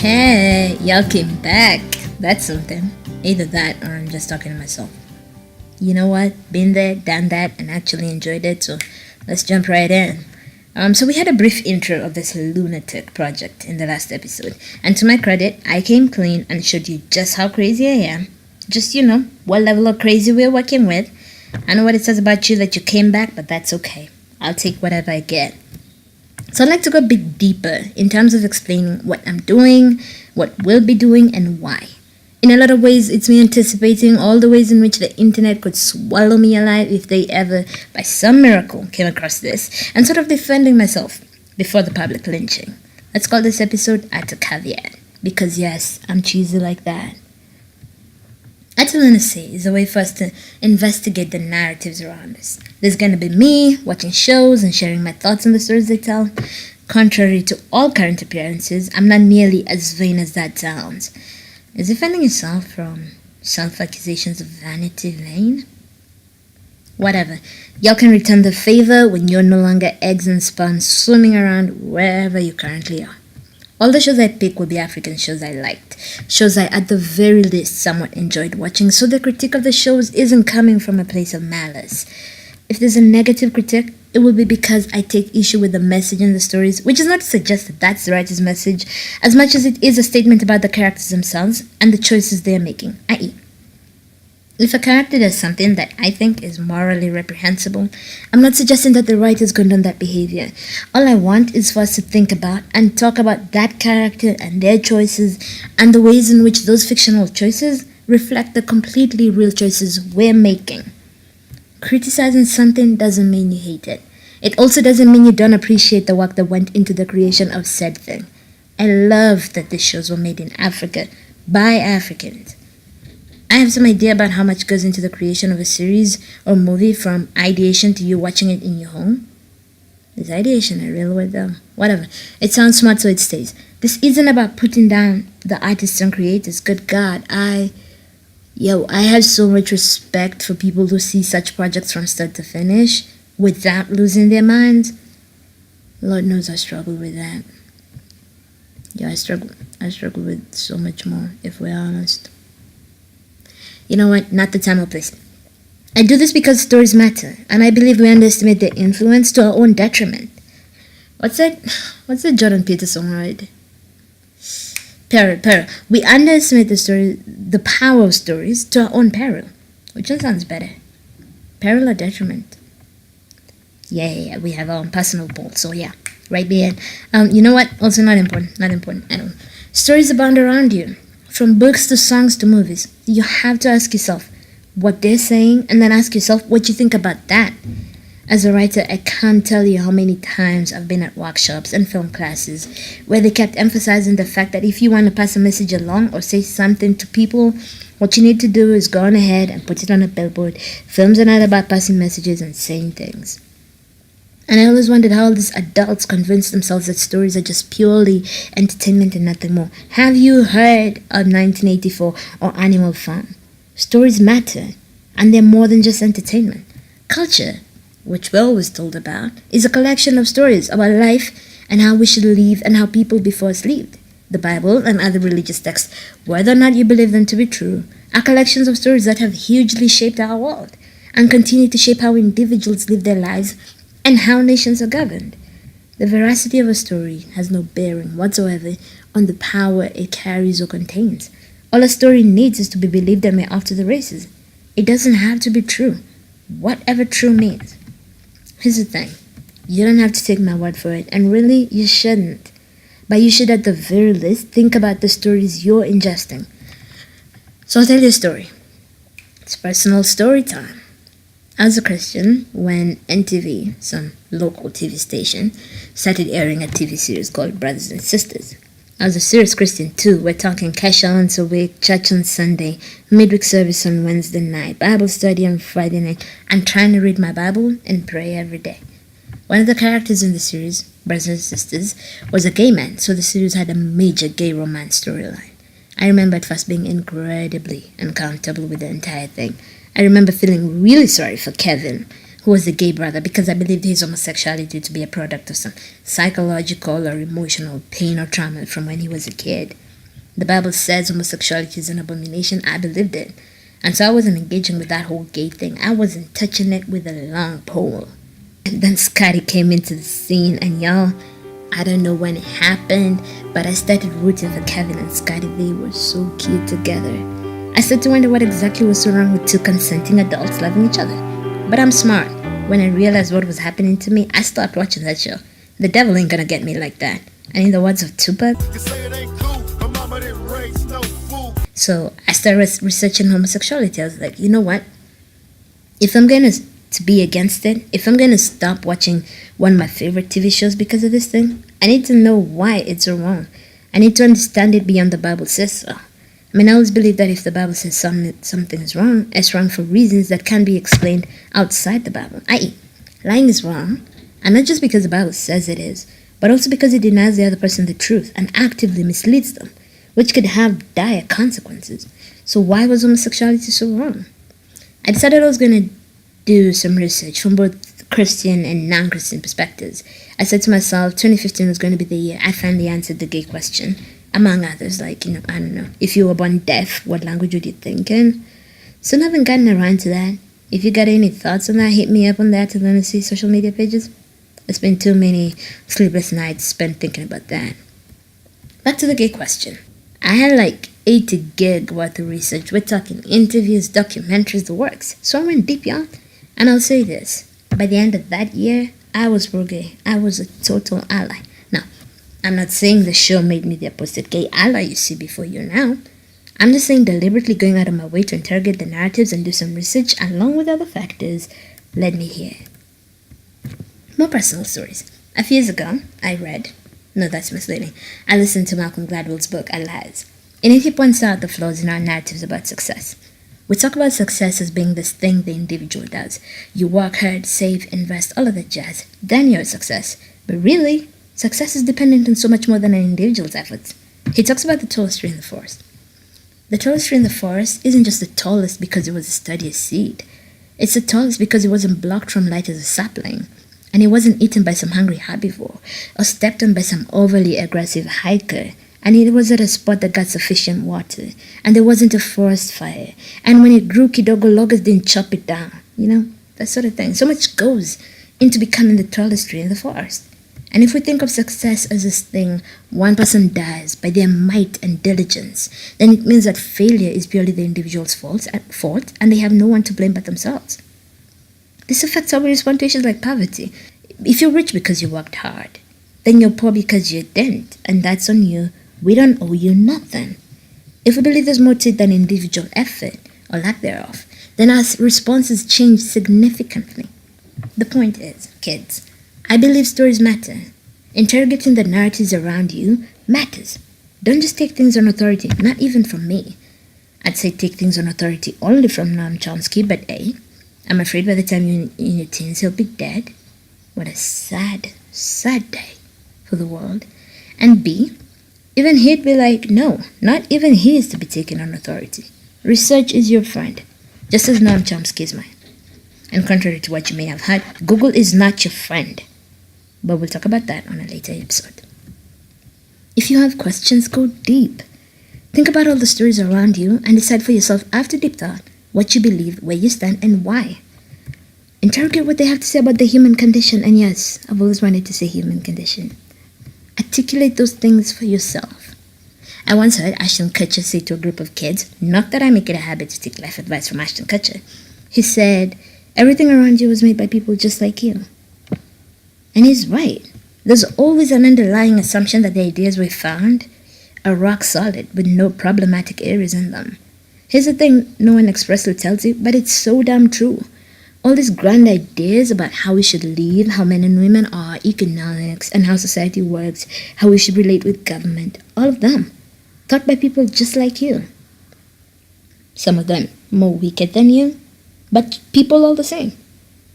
Hey, y'all came back. That's something. Either that or I'm just talking to myself. You know what? Been there, done that, and actually enjoyed it, so let's jump right in. So we had a brief intro of this lunatic project in the last episode, and to my credit, I came clean and showed you just how crazy I am. Just, what level of crazy we're working with. I know what it says about you that you came back, but that's okay. I'll take whatever I get. So I'd like to go a bit deeper in terms of explaining what I'm doing, what we'll be doing, and why. In a lot of ways, it's me anticipating all the ways in which the internet could swallow me alive if they ever, by some miracle, came across this, and sort of defending myself before the public lynching. Let's call this episode At a Caveat, because yes, I'm cheesy like that. At Lunacy is a way for us to investigate the narratives around us. There's going to be me watching shows and sharing my thoughts on the stories they tell. Contrary to all current appearances, I'm not nearly as vain as that sounds. Is defending yourself from self-accusations of vanity vain? Whatever. Y'all can return the favor when you're no longer eggs and sperm swimming around wherever you currently are. All the shows I pick will be African shows I liked. Shows I, at the very least, somewhat enjoyed watching, so the critique of the shows isn't coming from a place of malice. If there's a negative critique, it will be because I take issue with the message in the stories, which is not to suggest that that's the writer's message, as much as it is a statement about the characters themselves and the choices they are making, i.e., if a character does something that I think is morally reprehensible, I'm not suggesting that the writers condone that behavior. All I want is for us to think about and talk about that character and their choices and the ways in which those fictional choices reflect the completely real choices we're making. Criticizing something doesn't mean you hate it. It also doesn't mean you don't appreciate the work that went into the creation of said thing. I love that these shows were made in Africa by Africans. I have some idea about how much goes into the creation of a series or movie, from ideation to you watching it in your home. Is ideation a real word though? Whatever. It sounds smart, so it stays. This isn't about putting down the artists and creators. Good God, I have so much respect for people who see such projects from start to finish without losing their minds. Lord knows I struggle with that. I struggle with so much more, if we're honest. You know what? Not the time or place. I do this because stories matter, and I believe we underestimate their influence to our own detriment. What's the Jordan Peterson word? Peril. We underestimate the power of stories to our own peril. Which one sounds better? Peril or detriment? Yeah, we have our own personal poll, so yeah, right behind. You know what? Also not important. I know. Stories abound around you. From books to songs to movies, you have to ask yourself what they're saying and then ask yourself what you think about that. As a writer, I can't tell you how many times I've been at workshops and film classes where they kept emphasizing the fact that if you want to pass a message along or say something to people, what you need to do is go on ahead and put it on a billboard. Films are not about passing messages and saying things. And I always wondered how all these adults convince themselves that stories are just purely entertainment and nothing more. Have you heard of 1984 or Animal Farm? Stories matter, and they're more than just entertainment. Culture, which we're always told about, is a collection of stories about life and how we should live and how people before us lived. The Bible and other religious texts, whether or not you believe them to be true, are collections of stories that have hugely shaped our world and continue to shape how individuals live their lives and how nations are governed. The veracity of a story has no bearing whatsoever on the power it carries or contains. All a story needs is to be believed and we're off to the races. It doesn't have to be true, whatever true means. Here's the thing. You don't have to take my word for it, and really, you shouldn't. But you should at the very least think about the stories you're ingesting. So I'll tell you a story. It's personal story time. As a Christian, when NTV, some local TV station, started airing a TV series called Brothers and Sisters. I was a serious Christian too. We're talking cash once a week, church on Sunday, midweek service on Wednesday night, Bible study on Friday night, and trying to read my Bible and pray every day. One of the characters in the series, Brothers and Sisters, was a gay man, so the series had a major gay romance storyline. I remember at first being incredibly uncomfortable with the entire thing. I remember feeling really sorry for Kevin, who was the gay brother, because I believed his homosexuality to be a product of some psychological or emotional pain or trauma from when he was a kid. The Bible says homosexuality is an abomination. I believed it. And so I wasn't engaging with that whole gay thing. I wasn't touching it with a long pole. And then Scotty came into the scene, and y'all, I don't know when it happened, but I started rooting for Kevin and Scotty. They were so cute together. I started to wonder what exactly was so wrong with two consenting adults loving each other. But I'm smart. When I realized what was happening to me, I stopped watching that show. The devil ain't gonna get me like that. And in the words of Tupac, so I started researching homosexuality. I was like, you know what? If I'm going to be against it, if I'm going to stop watching one of my favorite TV shows because of this thing, I need to know why it's so wrong. I need to understand it beyond the Bible says so. I mean, I always believe that if the Bible says something is wrong, it's wrong for reasons that can be explained outside the Bible. I.e., lying is wrong, and not just because the Bible says it is, but also because it denies the other person the truth and actively misleads them, which could have dire consequences. So why was homosexuality so wrong? I decided I was going to do some research from both Christian and non-Christian perspectives. I said to myself, 2015 was going to be the year I finally answered the gay question, among others, like, I don't know, if you were born deaf, what language would you think in? So I haven't gotten around to that. If you got any thoughts on that, hit me up on that to Lunacy social media pages. It's been too many sleepless nights spent thinking about that. Back to the gay question. I had like 80 gig worth of research. We're talking interviews, documentaries, the works. So I went deep, y'all. And I'll say this. By the end of that year, I was pro-gay. I was a total ally. Now, I'm not saying the show made me the opposite gay ally you see before you now. I'm just saying deliberately going out of my way to interrogate the narratives and do some research along with other factors led me here. More personal stories. A few years ago, I read... No, that's misleading. I listened to Malcolm Gladwell's book, Allies. In it, he points out the flaws in our narratives about success. We talk about success as being this thing the individual does. You work hard, save, invest, all of that jazz. Then you're a success. But really, success is dependent on so much more than an individual's efforts. He talks about the tallest tree in the forest. The tallest tree in the forest isn't just the tallest because it was the sturdiest seed. It's the tallest because it wasn't blocked from light as a sapling. And it wasn't eaten by some hungry herbivore or stepped on by some overly aggressive hiker. And it was at a spot that got sufficient water. And there wasn't a forest fire. And when it grew, Kidogo loggers didn't chop it down. That sort of thing. So much goes into becoming the tallest tree in the forest. And if we think of success as this thing one person does by their might and diligence, then it means that failure is purely the individual's fault and they have no one to blame but themselves. This affects how we respond to issues like poverty. If you're rich because you worked hard, then you're poor because you didn't, and that's on you. We don't owe you nothing. If we believe there's more to it than individual effort, or lack thereof, then our responses change significantly. The point is, kids, I believe stories matter. Interrogating the narratives around you matters. Don't just take things on authority, not even from me. I'd say take things on authority only from Noam Chomsky, but A, I'm afraid by the time you're in your teens, he'll be dead. What a sad, sad day for the world. And B, even he'd be like, no, not even he is to be taken on authority. Research is your friend, just as Noam Chomsky is mine. And contrary to what you may have heard, Google is not your friend. But we'll talk about that on a later episode. If you have questions, go deep. Think about all the stories around you and decide for yourself after deep thought what you believe, where you stand, and why. Interrogate what they have to say about the human condition, and yes, I've always wanted to say human condition. Articulate those things for yourself. I once heard Ashton Kutcher say to a group of kids, not that I make it a habit to take life advice from Ashton Kutcher, he said, everything around you was made by people just like you. And he's right. There's always an underlying assumption that the ideas we found are rock solid with no problematic areas in them. Here's the thing no one expressly tells you, but it's so damn true. All these grand ideas about how we should live, how men and women are, economics, and how society works, how we should relate with government, all of them, thought by people just like you. Some of them more wicked than you, but people all the same.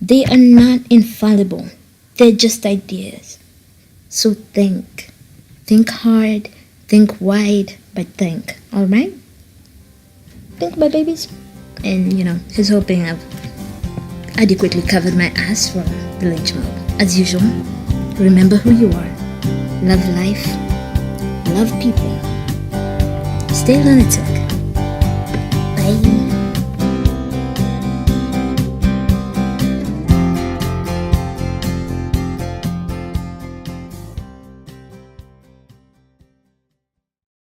They are not infallible. They're just ideas. So think. Think hard, think wide, but think, alright? Think, my babies. And, here's hoping I've adequately covered my ass from the lynch mob. As usual, remember who you are. Love life. Love people. Stay lunatic. Bye.